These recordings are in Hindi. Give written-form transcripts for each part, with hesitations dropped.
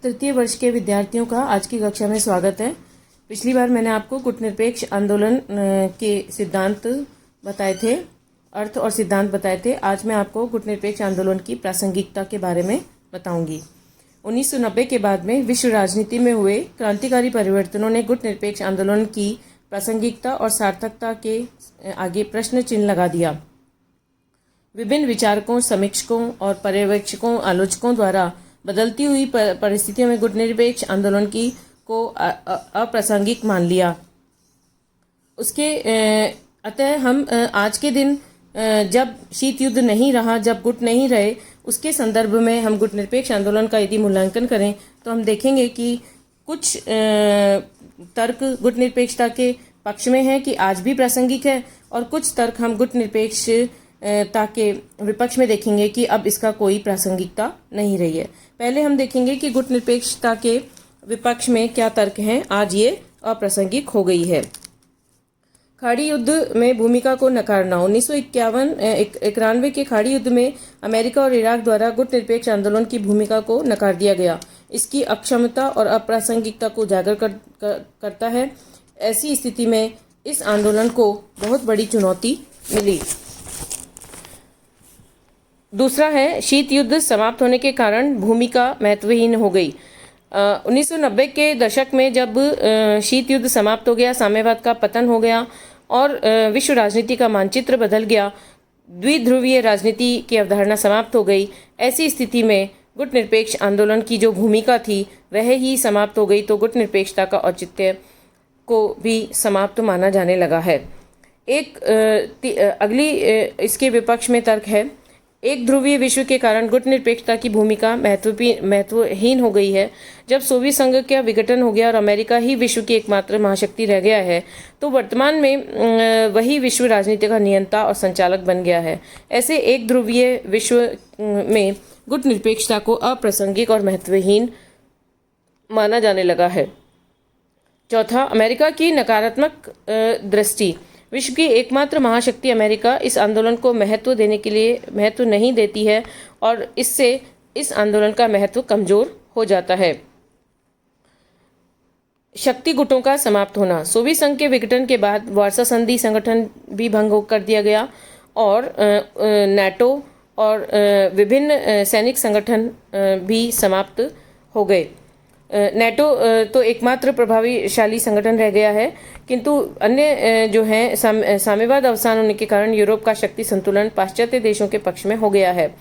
तृतीय वर्ष के विद्यार्थियों का आज की कक्षा में स्वागत है। पिछली बार मैंने आपको गुटनिरपेक्ष आंदोलन के सिद्धांत बताए थे, अर्थ और सिद्धांत बताए थे। आज मैं आपको गुटनिरपेक्ष आंदोलन की प्रासंगिकता के बारे में बताऊंगी। 1990 के बाद में विश्व राजनीति में हुए क्रांतिकारी परिवर्तनों ने गुटनिरपेक्ष आंदोलन की प्रासंगिकता और सार्थकता के आगे प्रश्न चिन्ह लगा दिया। विभिन्न विचारकों, समीक्षकों और पर्यवेक्षकों, आलोचकों द्वारा बदलती हुई परिस्थितियों में गुटनिरपेक्ष आंदोलन को अप्रासंगिक मान लिया। अतः हम आज के दिन जब शीत युद्ध नहीं रहा, जब गुट नहीं रहे, उसके संदर्भ में हम गुटनिरपेक्ष आंदोलन का यदि मूल्यांकन करें तो हम देखेंगे कि कुछ तर्क गुटनिरपेक्षता के पक्ष में है कि आज भी प्रासंगिक है, और कुछ तर्क हम गुटनिरपेक्षता के विपक्ष में देखेंगे कि अब इसका कोई प्रासंगिकता नहीं रही है। पहले हम देखेंगे कि गुटनिरपेक्षता के विपक्ष में क्या तर्क हैं। आज ये अप्रासंगिक हो गई है। खाड़ी युद्ध में भूमिका को नकारना। 1991 के खाड़ी युद्ध में अमेरिका और इराक द्वारा गुटनिरपेक्ष आंदोलन की भूमिका को नकार दिया गया। इसकी अक्षमता और अप्रासंगिकता को उजागर करता है। ऐसी स्थिति में इस आंदोलन को बहुत बड़ी चुनौती मिली। दूसरा है, शीत युद्ध समाप्त होने के कारण भूमिका महत्वहीन हो गई। 1990 के दशक में जब शीत युद्ध समाप्त हो गया, साम्यवाद का पतन हो गया और विश्व राजनीति का मानचित्र बदल गया, द्विध्रुवीय राजनीति की अवधारणा समाप्त हो गई। ऐसी स्थिति में गुटनिरपेक्ष आंदोलन की जो भूमिका थी वह ही समाप्त हो गई, तो गुटनिरपेक्षता का औचित्य को भी समाप्त माना जाने लगा है। अगली इसके विपक्ष में तर्क है, एक ध्रुवीय विश्व के कारण गुटनिरपेक्षता की भूमिका महत्वहीन हो गई है। जब सोवियत संघ का विघटन हो गया और अमेरिका ही विश्व की एकमात्र महाशक्ति रह गया है, तो वर्तमान में वही विश्व राजनीति का नियंता और संचालक बन गया है। ऐसे एक ध्रुवीय विश्व में गुटनिरपेक्षता को अप्रासंगिक और महत्वहीन माना जाने लगा है। चौथा, अमेरिका की नकारात्मक दृष्टि। विश्व की एकमात्र महाशक्ति अमेरिका इस आंदोलन को महत्व देने के लिए महत्व नहीं देती है और इससे इस आंदोलन का महत्व कमजोर हो जाता है। शक्ति गुटों का समाप्त होना। सोवियत संघ के विघटन के बाद वार्सा संधि संगठन भी भंग कर दिया गया और नाटो और विभिन्न सैनिक संगठन भी समाप्त हो गए। नाटो तो एकमात्र प्रभावशाली संगठन रह गया है, किंतु अन्य जो हैं साम्यवाद अवसान होने के कारण यूरोप का शक्ति संतुलन पाश्चात्य देशों के पक्ष में हो गया है।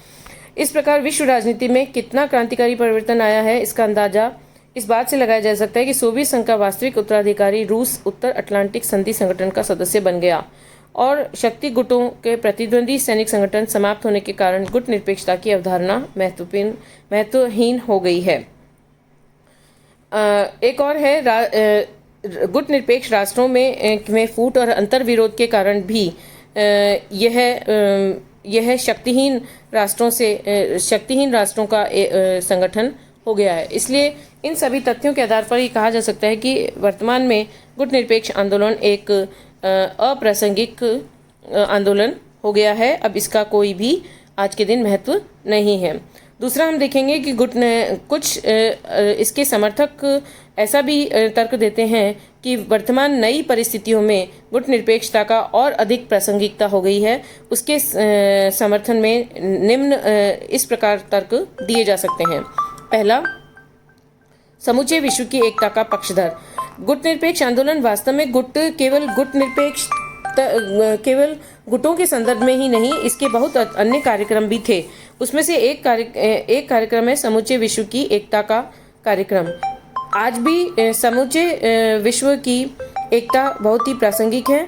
इस प्रकार विश्व राजनीति में कितना क्रांतिकारी परिवर्तन आया है, इसका अंदाजा इस बात से लगाया जा सकता है कि सोवियत संघ का वास्तविक उत्तराधिकारी रूस उत्तर अटलांटिक संधि संगठन का सदस्य बन गया और शक्ति गुटों के प्रतिद्वंदी सैनिक संगठन समाप्त होने के कारण गुटनिरपेक्षता की अवधारणा महत्वहीन हो गई है। एक और है, गुटनिरपेक्ष राष्ट्रों में फूट और अंतर्विरोध के कारण भी यह शक्तिहीन राष्ट्रों का संगठन हो गया है। इसलिए इन सभी तथ्यों के आधार पर ये कहा जा सकता है कि वर्तमान में गुटनिरपेक्ष आंदोलन एक अप्रासंगिक आंदोलन हो गया है। अब इसका कोई भी आज के दिन महत्व नहीं है। दूसरा, हम देखेंगे कि कुछ इसके समर्थक ऐसा भी तर्क देते हैं कि वर्तमान नई परिस्थितियों में गुटनिरपेक्षता का और अधिक प्रासंगिकता हो गई है। उसके समर्थन में निम्न इस प्रकार तर्क दिए जा सकते हैं। पहला, समूचे विश्व की एकता का पक्षधर। गुटनिरपेक्ष आंदोलन वास्तव में केवल गुटों के संदर्भ में ही नहीं, इसके बहुत अन्य कार्यक्रम भी थे। उसमें से एक कार्यक्रम है समूचे विश्व की एकता का कार्यक्रम। आज भी समूचे विश्व की एकता बहुत ही प्रासंगिक है